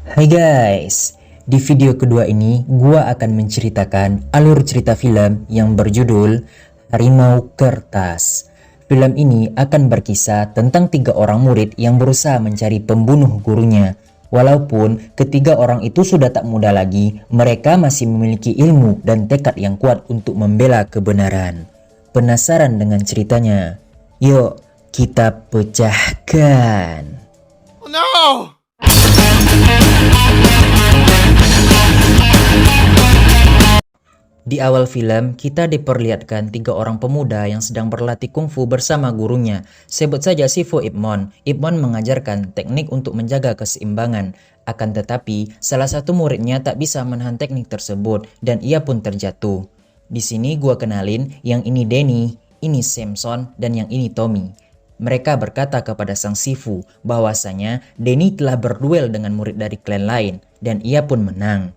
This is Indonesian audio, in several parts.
Hai guys, di video kedua ini gua akan menceritakan alur cerita film yang berjudul Harimau Kertas. Film ini akan berkisah tentang 3 orang murid yang berusaha mencari pembunuh gurunya. Walaupun ketiga orang itu sudah tak muda lagi, mereka masih memiliki ilmu dan tekad yang kuat untuk membela kebenaran. Penasaran dengan ceritanya? Yuk, kita pecahkan. Oh, no! Di awal film, kita diperlihatkan 3 orang pemuda yang sedang berlatih kungfu bersama gurunya. Sebut saja Sifu Ipmon. Ipmon mengajarkan teknik untuk menjaga keseimbangan. Akan tetapi, salah satu muridnya tak bisa menahan teknik tersebut dan ia pun terjatuh. Di sini gua kenalin, yang ini Denny, ini Samson, dan yang ini Tommy. Mereka berkata kepada sang Sifu bahwasanya Denny telah berduel dengan murid dari klan lain dan ia pun menang.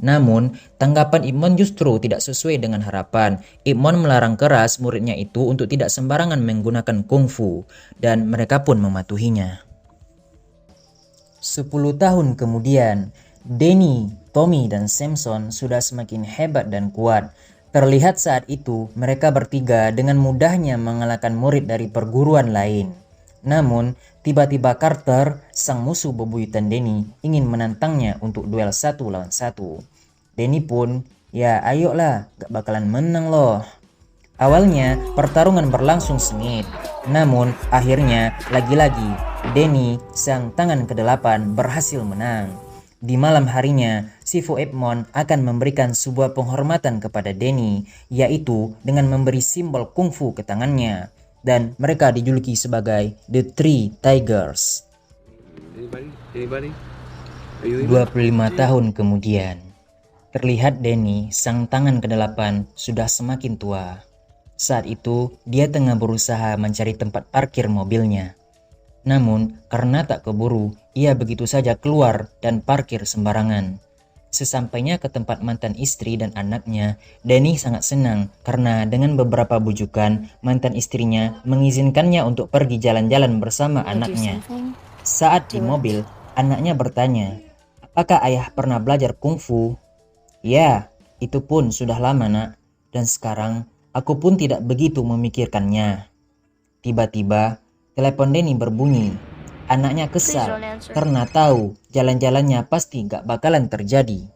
Namun, tanggapan Ipmon justru tidak sesuai dengan harapan. Ipmon melarang keras muridnya itu untuk tidak sembarangan menggunakan kungfu, dan mereka pun mematuhinya. 10 tahun kemudian, Denny, Tommy, dan Samson sudah semakin hebat dan kuat. Terlihat saat itu mereka bertiga dengan mudahnya mengalahkan murid dari perguruan lain. Namun, tiba-tiba Carter, sang musuh bebuyutan Denny, ingin menantangnya untuk duel 1 lawan 1. Denny pun, ya ayolah, gak bakalan menang loh. Awalnya, pertarungan berlangsung sengit. Namun, akhirnya, lagi-lagi, Denny, sang tangan ke-8, berhasil menang. Di malam harinya, Sifu Ipmon akan memberikan sebuah penghormatan kepada Denny, yaitu dengan memberi simbol kungfu ke tangannya. Dan mereka dijuluki sebagai The Three Tigers. Anybody? 25 tahun kemudian, terlihat Denny, sang tangan ke-8, sudah semakin tua. Saat itu, dia tengah berusaha mencari tempat parkir mobilnya. Namun, karena tak keburu, ia begitu saja keluar dan parkir sembarangan. Sesampainya ke tempat mantan istri dan anaknya, Denny sangat senang karena dengan beberapa bujukan, mantan istrinya mengizinkannya untuk pergi jalan-jalan bersama anaknya. Saat di mobil, anaknya bertanya, "Apakah ayah pernah belajar kungfu?" "Ya, itu pun sudah lama, Nak. Dan sekarang aku pun tidak begitu memikirkannya." Tiba-tiba, telepon Denny berbunyi. Anaknya kesal karena tahu jalan-jalannya pasti gak bakalan terjadi.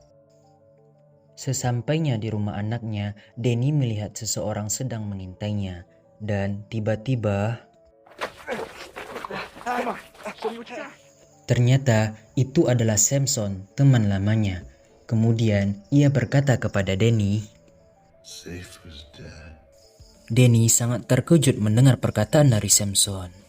Sesampainya di rumah anaknya, Denny melihat seseorang sedang mengintainya. Dan tiba-tiba, ternyata itu adalah Samson, teman lamanya. Kemudian ia berkata kepada Denny. Denny sangat terkejut mendengar perkataan dari Samson.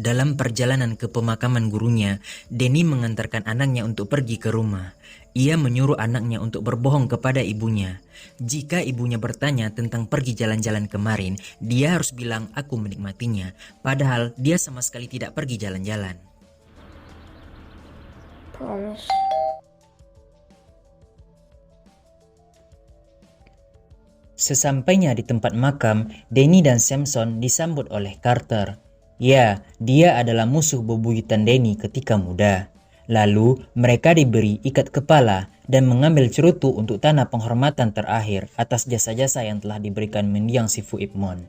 Dalam perjalanan ke pemakaman gurunya, Denny mengantarkan anaknya untuk pergi ke rumah. Ia menyuruh anaknya untuk berbohong kepada ibunya. Jika ibunya bertanya tentang pergi jalan-jalan kemarin, dia harus bilang aku menikmatinya, padahal dia sama sekali tidak pergi jalan-jalan. Promise. Sesampainya di tempat makam, Denny dan Samson disambut oleh Carter. Ya, dia adalah musuh bebuyutan Denny ketika muda. Lalu, mereka diberi ikat kepala dan mengambil cerutu untuk tanah penghormatan terakhir atas jasa-jasa yang telah diberikan mendiang Sifu Ipmon.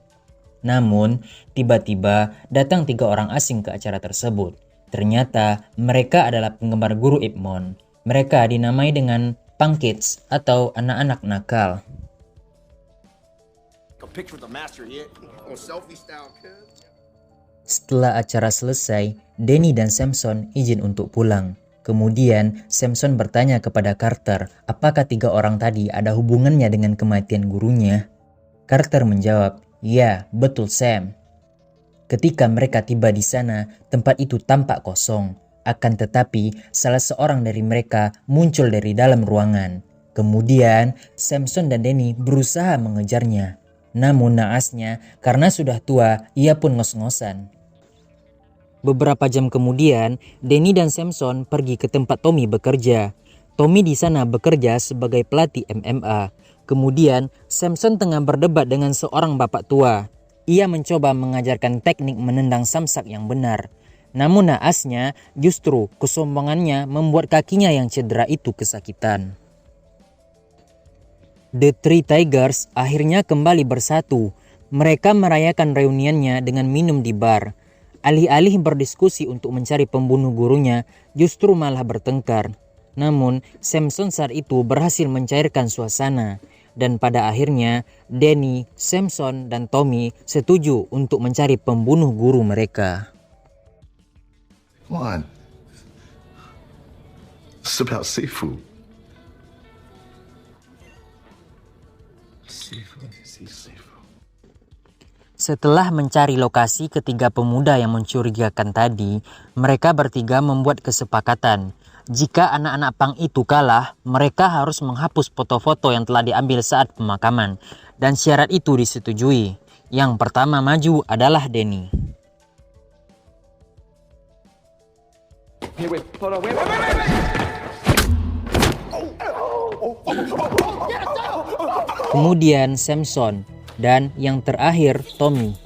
Namun, tiba-tiba datang 3 orang asing ke acara tersebut. Ternyata, mereka adalah penggemar guru Ipmon. Mereka dinamai dengan Punk Kids atau anak-anak nakal. Setelah acara selesai, Denny dan Samson izin untuk pulang. Kemudian, Samson bertanya kepada Carter, apakah 3 orang tadi ada hubungannya dengan kematian gurunya? Carter menjawab, ya, betul Sam. Ketika mereka tiba di sana, tempat itu tampak kosong. Akan tetapi, salah seorang dari mereka muncul dari dalam ruangan. Kemudian Samson dan Danny berusaha mengejarnya. Namun naasnya, karena sudah tua, ia pun ngos-ngosan. Beberapa jam kemudian, Danny dan Samson pergi ke tempat Tommy bekerja. Tommy di sana bekerja sebagai pelatih MMA. Kemudian Samson tengah berdebat dengan seorang bapak tua. Ia mencoba mengajarkan teknik menendang samsak yang benar. Namun naasnya, justru kesombongannya membuat kakinya yang cedera itu kesakitan. The Three Tigers akhirnya kembali bersatu. Mereka merayakan reuniannya dengan minum di bar. Alih-alih berdiskusi untuk mencari pembunuh gurunya, justru malah bertengkar. Namun, Samson saat itu berhasil mencairkan suasana. Dan pada akhirnya, Danny, Samson, dan Tommy setuju untuk mencari pembunuh guru mereka. Come on. It's about seafood. Seafood. Setelah mencari lokasi ketiga pemuda yang mencurigakan tadi, mereka bertiga membuat kesepakatan. Jika anak-anak pang itu kalah, mereka harus menghapus foto-foto yang telah diambil saat pemakaman. Dan syarat itu disetujui. Yang pertama maju adalah Danny. Kemudian Samson. Dan yang terakhir Tommy.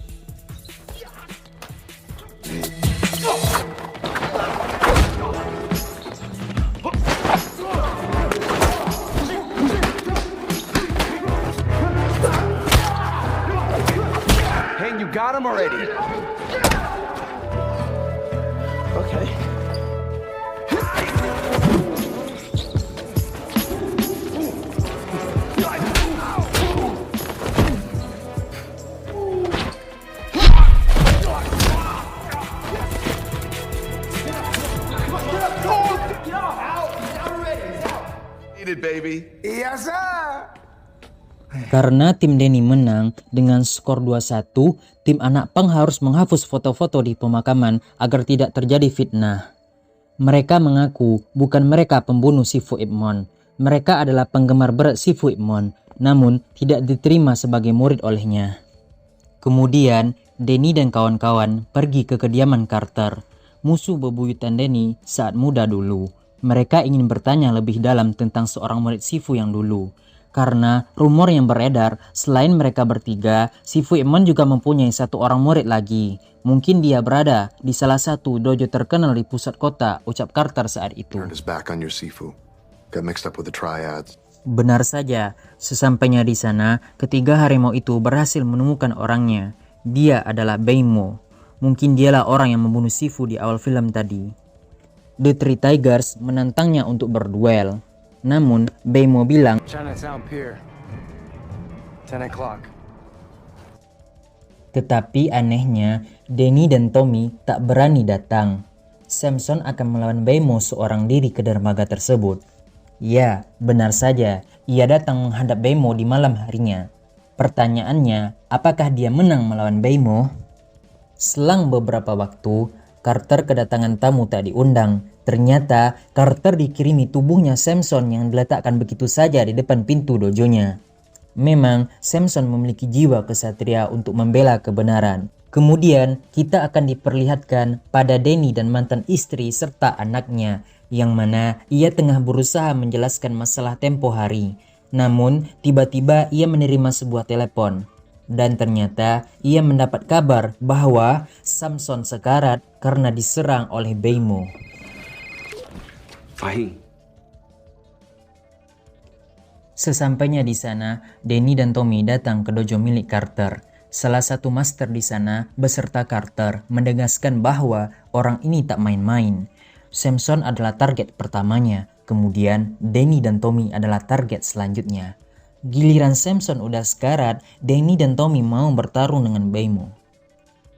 You got him already. Okay. Baby. Yes, sir. Karena tim Danny menang dengan skor 2-1, tim anak pang harus menghapus foto-foto di pemakaman agar tidak terjadi fitnah. Mereka mengaku bukan mereka pembunuh Sifu Ip Man. Mereka adalah penggemar berat Sifu Ip Man, namun tidak diterima sebagai murid olehnya. Kemudian, Danny dan kawan-kawan pergi ke kediaman Carter, musuh bebuyutan Danny saat muda dulu. Mereka ingin bertanya lebih dalam tentang seorang murid Sifu yang dulu. Karena rumor yang beredar, selain mereka bertiga, Sifu Ip Man juga mempunyai satu orang murid lagi. Mungkin dia berada di salah satu dojo terkenal di pusat kota, ucap Carter saat itu. Benar saja, sesampainya di sana, ketiga harimau itu berhasil menemukan orangnya. Dia adalah Beimo. Mungkin dialah orang yang membunuh Sifu di awal film tadi. The Three Tigers menantangnya untuk berduel. Namun, Beimo bilang, Chinatown Pier. 10 o'clock. Tetapi anehnya, Danny dan Tommy tak berani datang. Samson akan melawan Beimo seorang diri ke dermaga tersebut. Ya, benar saja, ia datang menghadap Beimo di malam harinya. Pertanyaannya, apakah dia menang melawan Beimo? Selang beberapa waktu, Carter kedatangan tamu tak diundang. Ternyata Carter dikirimi tubuhnya Samson yang diletakkan begitu saja di depan pintu dojonya. Memang Samson memiliki jiwa kesatria untuk membela kebenaran. Kemudian kita akan diperlihatkan pada Danny dan mantan istri serta anaknya, yang mana ia tengah berusaha menjelaskan masalah tempo hari. Namun tiba-tiba ia menerima sebuah telepon. Dan ternyata ia mendapat kabar bahwa Samson sekarat karena diserang oleh Beimo. Sesampainya di sana, Danny dan Tommy datang ke dojo milik Carter. Salah satu master di sana beserta Carter menegaskan bahwa orang ini tak main-main. Samson adalah target pertamanya, kemudian Danny dan Tommy adalah target selanjutnya. Giliran Samson udah sekarat, Danny dan Tommy mau bertarung dengan Beimo.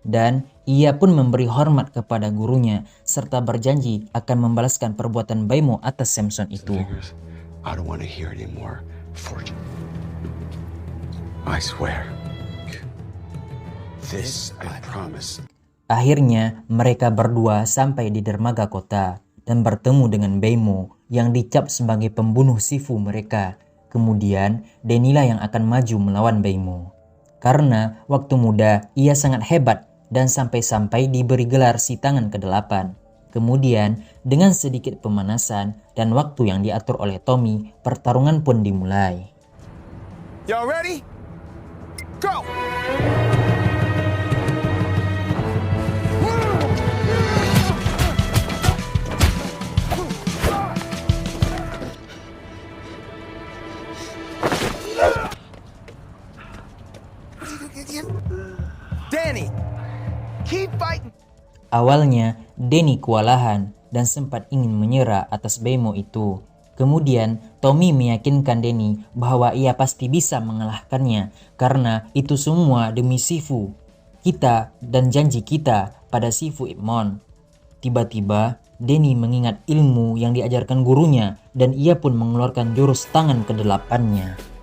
Dan ia pun memberi hormat kepada gurunya serta berjanji akan membalaskan perbuatan Beimo atas Samson itu. I don't want to hear it anymore. I swear. This I promise. Akhirnya mereka berdua sampai di dermaga kota. dan bertemu dengan Beimo yang dicap sebagai pembunuh Shifu mereka. Kemudian Denny lah yang akan maju melawan Beimo. Karena waktu muda ia sangat hebat dan sampai-sampai diberi gelar si tangan ke-8. Kemudian dengan sedikit pemanasan dan waktu yang diatur oleh Tommy, pertarungan pun dimulai. Y'all ready? Go! Danny, keep fighting. Awalnya Denny kewalahan dan sempat ingin menyerah atas Beimo itu. Kemudian Tommy meyakinkan Denny bahwa ia pasti bisa mengalahkannya karena itu semua demi Shifu kita dan janji kita pada Shifu Ip Man. Tiba-tiba Denny mengingat ilmu yang diajarkan gurunya dan ia pun mengeluarkan jurus tangan ke-8-nya.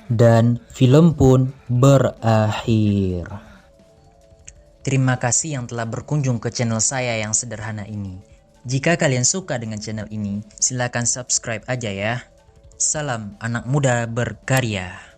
Dan film pun berakhir. Terima kasih yang telah berkunjung ke channel saya yang sederhana ini. Jika kalian suka dengan channel ini, silakan subscribe aja ya. Salam anak muda berkarya.